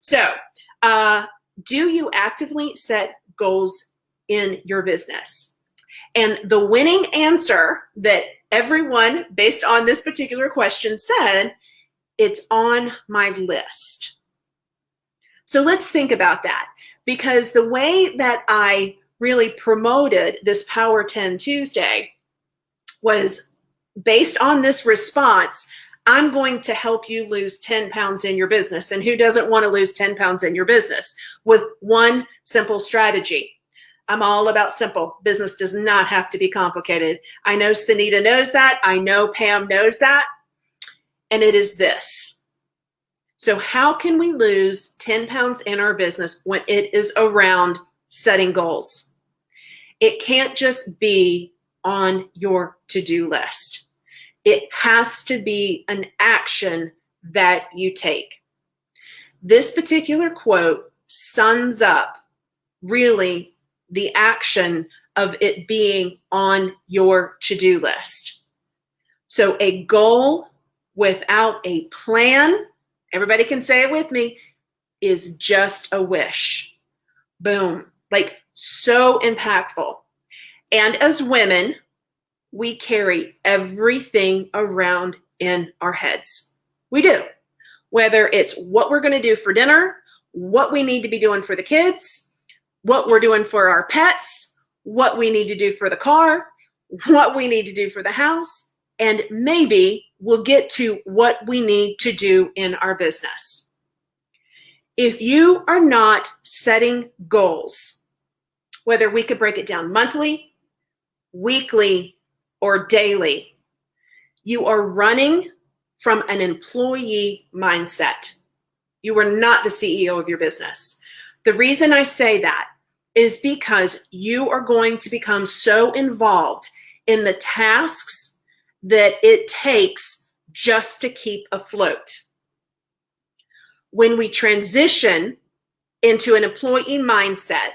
So, do you actively set goals in your business? And the winning answer that everyone, based on this particular question, said, it's on my list. So let's think about that, because the way that I really promoted this Power 10 Tuesday was based on this response. I'm going to help you lose 10 pounds in your business. And who doesn't want to lose 10 pounds in your business with one simple strategy? I'm all about simple. Business does not have to be complicated. I know Sunita knows that. I know Pam knows that. And it is this. So how can we lose 10 pounds in our business when it is around setting goals? It can't just be on your to-do list. It has to be an action that you take. This particular quote sums up really the action of it being on your to-do list. So a goal without a plan, everybody can say it with me, is just a wish. Boom. Like, so impactful. And as women, we carry everything around in our heads. We do. Whether it's what we're going to do for dinner, what we need to be doing for the kids, what we're doing for our pets, what we need to do for the car, what we need to do for the house, and maybe we'll get to what we need to do in our business. If you are not setting goals, whether we could break it down monthly, weekly, or daily, you are running from an employee mindset. You are not the CEO of your business. The reason I say that is because you are going to become so involved in the tasks that it takes just to keep afloat. When we transition into an employee mindset,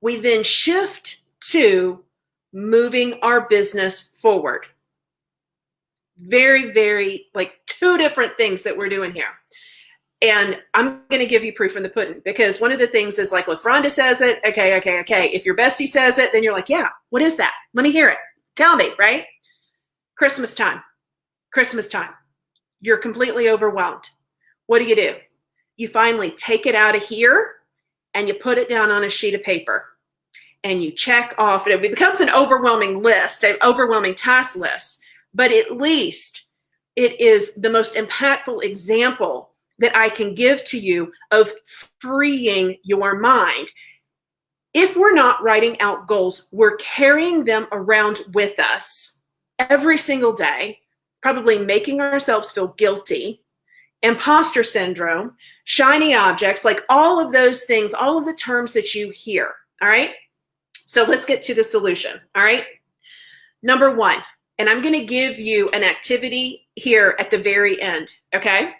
we then shift to moving our business forward. Very, very, like, two different things that we're doing here. And I'm going to give you proof in the pudding, because one of the things is like, if Rhonda says it, okay. If your bestie says it, then you're like, yeah, what is that? Let me hear it. Tell me, right? Christmas time. You're completely overwhelmed. What do? You finally take it out of here and you put it down on a sheet of paper and you check off. It becomes an overwhelming list, an overwhelming task list, but at least it is the most impactful example that I can give to you of freeing your mind. If we're not writing out goals, we're carrying them around with us every single day, probably making ourselves feel guilty, imposter syndrome, shiny objects, like all of those things, all of the terms that you hear. All right. So let's get to the solution. All right. Number one, and I'm going to give you an activity here at the very end. Okay.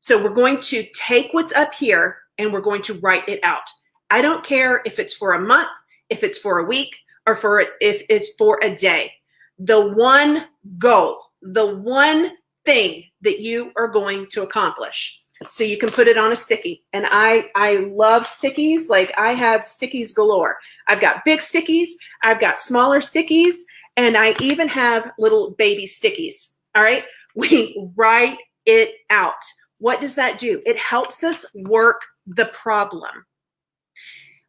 So we're going to take what's up here and we're going to write it out. I don't care if it's for a month, if it's for a week, or if it's for a day. The one goal, the one thing that you are going to accomplish. So you can put it on a sticky. And I love stickies. Like, I have stickies galore. I've got big stickies. I've got smaller stickies. And I even have little baby stickies. All right. We write it out. What does that do? It helps us work the problem.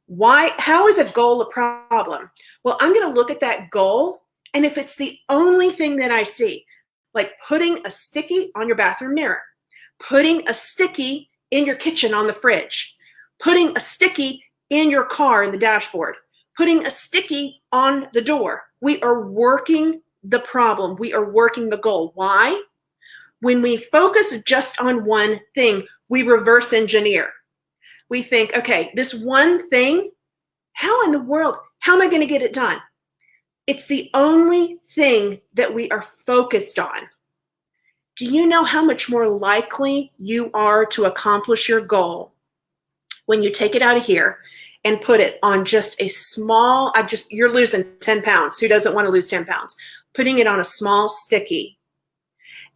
Why? How is a goal a problem? Well, I'm going to look at that goal. And if it's the only thing that I see, like putting a sticky on your bathroom mirror, putting a sticky in your kitchen on the fridge, putting a sticky in your car in the dashboard, putting a sticky on the door, we are working the problem. We are working the goal. Why? When we focus just on one thing, we reverse engineer. We think, okay, this one thing, how in the world, how am I going to get it done? It's the only thing that we are focused on. Do you know how much more likely you are to accomplish your goal when you take it out of here and put it on just a small, you're losing 10 pounds. Who doesn't want to lose 10 pounds? Putting it on a small sticky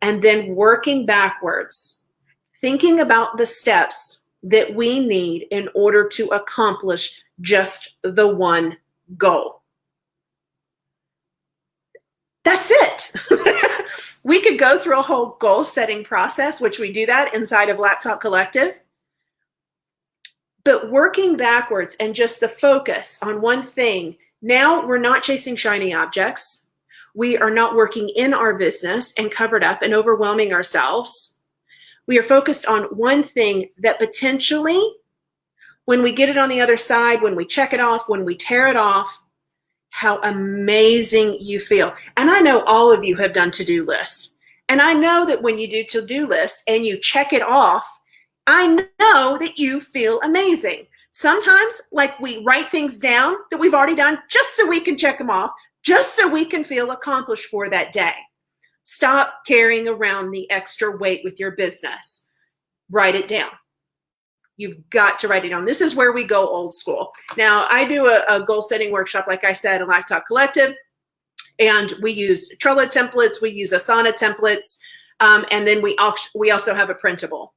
and then working backwards, thinking about the steps that we need in order to accomplish just the one goal. That's it. We could go through a whole goal setting process, which we do that inside of Laptop Collective. But working backwards and just the focus on one thing, now we're not chasing shiny objects. We are not working in our business and covered up and overwhelming ourselves. We are focused on one thing that potentially, when we get it on the other side, when we check it off, when we tear it off, how amazing you feel. And I know all of you have done to-do lists. And I know that when you do to-do lists and you check it off, I know that you feel amazing. Sometimes, like, we write things down that we've already done just so we can check them off, just so we can feel accomplished for that day. Stop carrying around the extra weight with your business. Write it down. You've got to write it down. This is where we go old school. Now, I do a goal setting workshop, like I said, in Laptop Collective, and we use Trello templates, we use Asana templates, and then we also have a printable.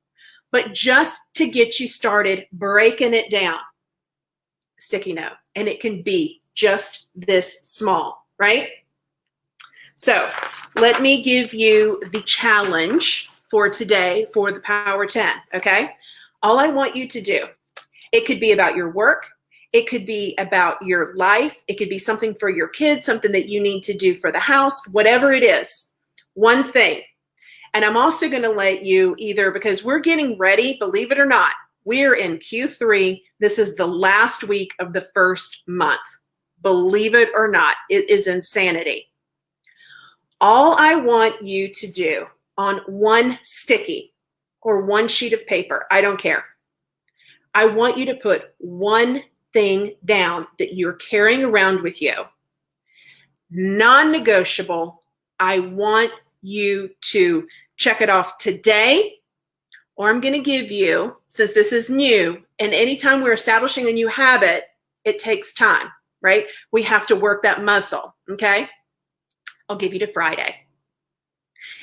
But just to get you started breaking it down, sticky note, and it can be just this small, right? So let me give you the challenge for today for the Power 10, okay? All I want you to do, it could be about your work, it could be about your life, it could be something for your kids, something that you need to do for the house, whatever it is, one thing. And I'm also going to let you either, because we're getting ready, believe it or not, we're in Q3. This is the last week of the first month. Believe it or not, it is insanity. All I want you to do on one sticky or one sheet of paper, I don't care. I want you to put one thing down that you're carrying around with you. Non-negotiable. I want you to check it off today, or I'm going to give you, since this is new, and anytime we're establishing a new habit, it takes time, right? We have to work that muscle, okay? I'll give you to Friday.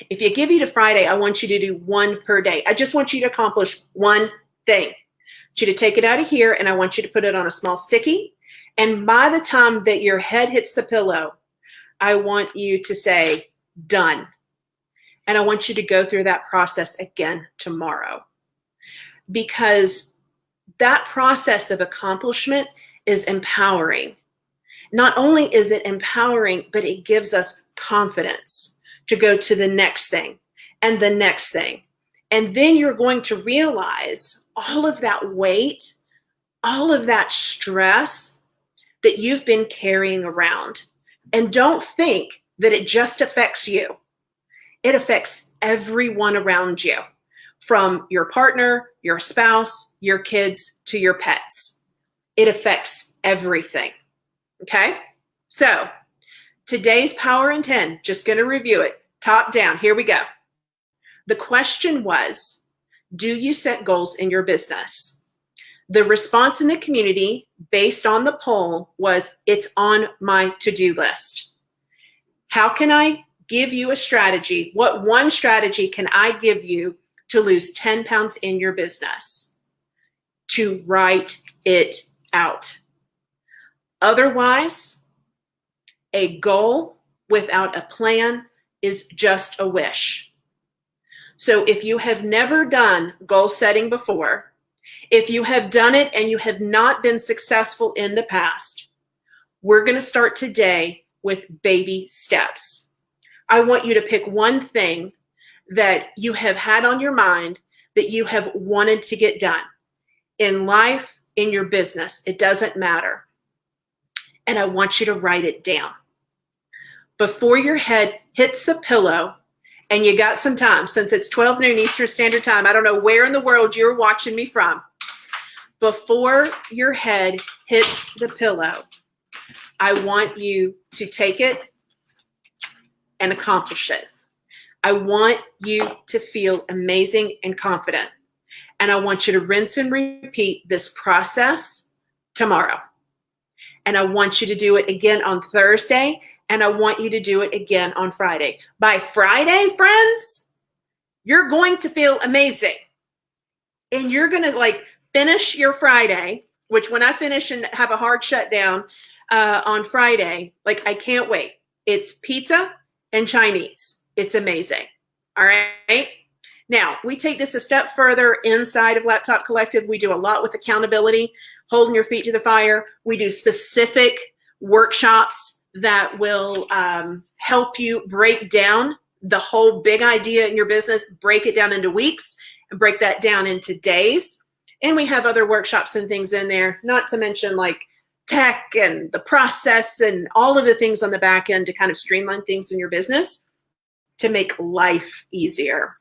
If you give you to Friday, I want you to do one per day. I just want you to accomplish one thing. I want you to take it out of here, and I want you to put it on a small sticky. And by the time that your head hits the pillow, I want you to say, done. And I want you to go through that process again tomorrow. Because that process of accomplishment is empowering. Not only is it empowering, but it gives us confidence to go to the next thing and the next thing. And then you're going to realize all of that weight, all of that stress that you've been carrying around. And don't think that it just affects you. It affects everyone around you, from your partner, your spouse, your kids, to your pets. It affects everything. Okay? So today's Power in 10, just going to review it, top down. Here we go. The question was, do you set goals in your business? The response in the community based on the poll was, it's on my to-do list. How can I give you a strategy? What one strategy can I give you to lose 10 pounds in your business? To write it out. Otherwise, a goal without a plan is just a wish. So if you have never done goal setting before, if you have done it and you have not been successful in the past, we're going to start today with baby steps. I want you to pick one thing that you have had on your mind that you have wanted to get done in life, in your business. It doesn't matter. And I want you to write it down. Before your head hits the pillow, and you got some time, since it's 12 noon Eastern Standard Time, I don't know where in the world you're watching me from. Before your head hits the pillow, I want you to take it and accomplish it. I want you to feel amazing and confident. And I want you to rinse and repeat this process tomorrow. And I want you to do it again on Thursday. And I want you to do it again on Friday. By Friday, friends, you're going to feel amazing. and you're going to like finish your Friday, which when I finish and have a hard shutdown on Friday, like I can't wait. It's pizza and Chinese. It's amazing. All right. Now, we take this a step further inside of Laptop Collective. We do a lot with accountability, holding your feet to the fire. We do specific workshops that will help you break down the whole big idea in your business, break it down into weeks, and break that down into days. And we have other workshops and things in there, not to mention like tech and the process and all of the things on the back end to kind of streamline things in your business to make life easier.